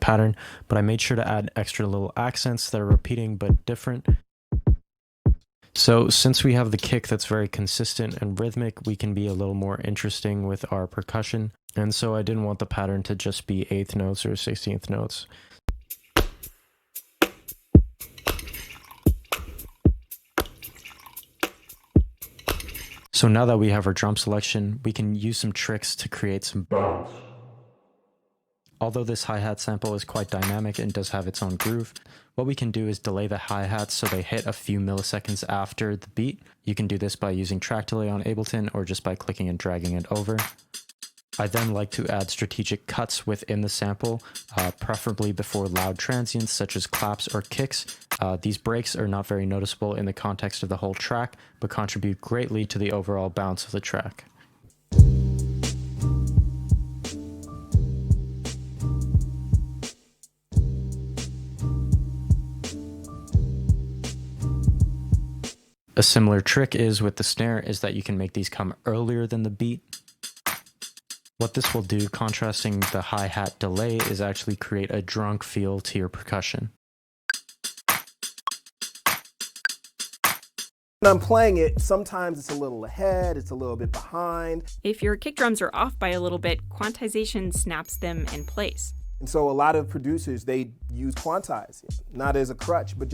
pattern, but I made sure to add extra little accents that are repeating but different. So since we have the kick that's very consistent and rhythmic, we can be a little more interesting with our percussion. And so I didn't want the pattern to just be 8th notes or 16th notes. So now that we have our drum selection, we can use some tricks to create some bounce. Although this hi-hat sample is quite dynamic and does have its own groove, what we can do is delay the hi-hats so they hit a few milliseconds after the beat. You can do this by using track delay on Ableton or just by clicking and dragging it over. I then like to add strategic cuts within the sample, preferably before loud transients such as claps or kicks. These breaks are not very noticeable in the context of the whole track, but contribute greatly to the overall bounce of the track. A similar trick is with the snare is that you can make these come earlier than the beat. What this will do, contrasting the hi-hat delay, is actually create a drunk feel to your percussion. When I'm playing it, sometimes it's a little ahead, it's a little bit behind. If your kick drums are off by a little bit, quantization snaps them in place. And so a lot of producers, they use quantize, not as a crutch, but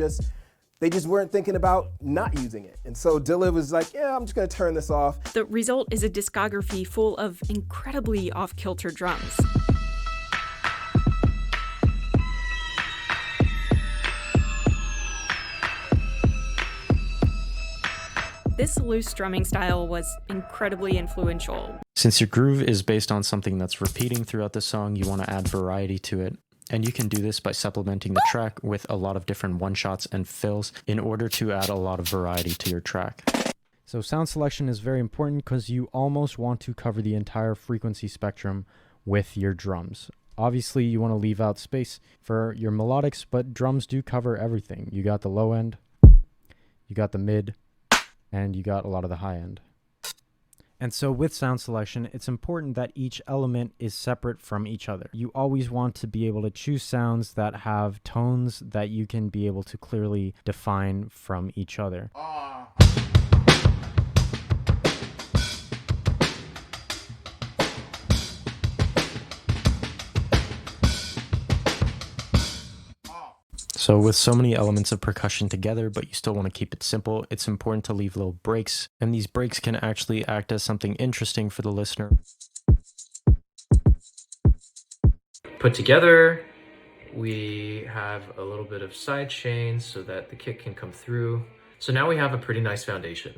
they just weren't thinking about not using it. And so Dilla was like, yeah, I'm just gonna turn this off. The result is a discography full of incredibly off-kilter drums. This loose drumming style was incredibly influential. Since your groove is based on something that's repeating throughout the song, you want to add variety to it. And you can do this by supplementing the track with a lot of different one-shots and fills in order to add a lot of variety to your track. So sound selection is very important because you almost want to cover the entire frequency spectrum with your drums. Obviously, you want to leave out space for your melodics, but drums do cover everything. You got the low end, you got the mid, and you got a lot of the high end. And so with sound selection, it's important that each element is separate from each other. You always want to be able to choose sounds that have tones that you can be able to clearly define from each other. So with so many elements of percussion together, but you still want to keep it simple, it's important to leave little breaks, and these breaks can actually act as something interesting for the listener. Put together, we have a little bit of side chains so that the kick can come through. So now we have a pretty nice foundation.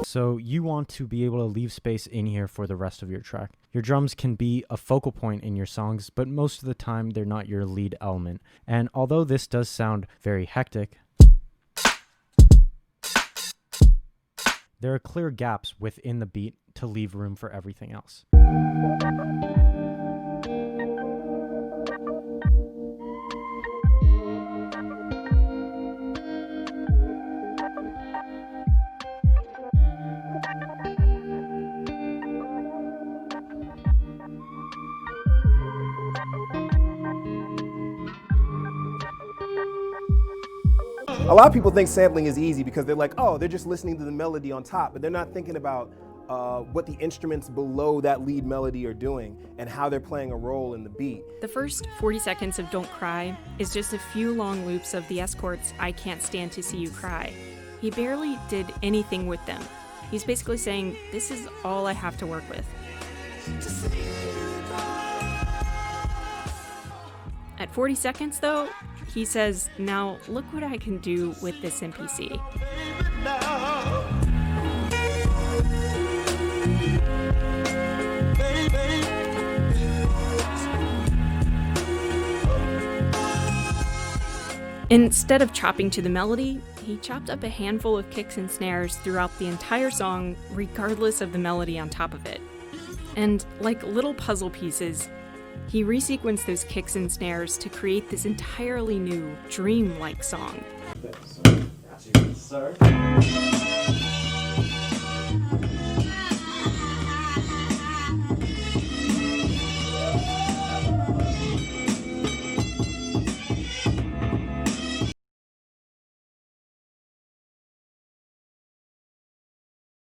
So you want to be able to leave space in here for the rest of your track. Your drums can be a focal point in your songs, but most of the time they're not your lead element. And although this does sound very hectic, there are clear gaps within the beat to leave room for everything else. A lot of people think sampling is easy because they're like, oh, they're just listening to the melody on top, but they're not thinking about what the instruments below that lead melody are doing and how they're playing a role in the beat. The first 40 seconds of Don't Cry is just a few long loops of the Escorts' I Can't Stand to See You Cry. He barely did anything with them. He's basically saying, this is all I have to work with. At 40 seconds, though, he says, now look what I can do with this MPC. Instead of chopping to the melody, he chopped up a handful of kicks and snares throughout the entire song, regardless of the melody on top of it. And like little puzzle pieces, he resequenced those kicks and snares to create this entirely new, dream-like song. Okay, so,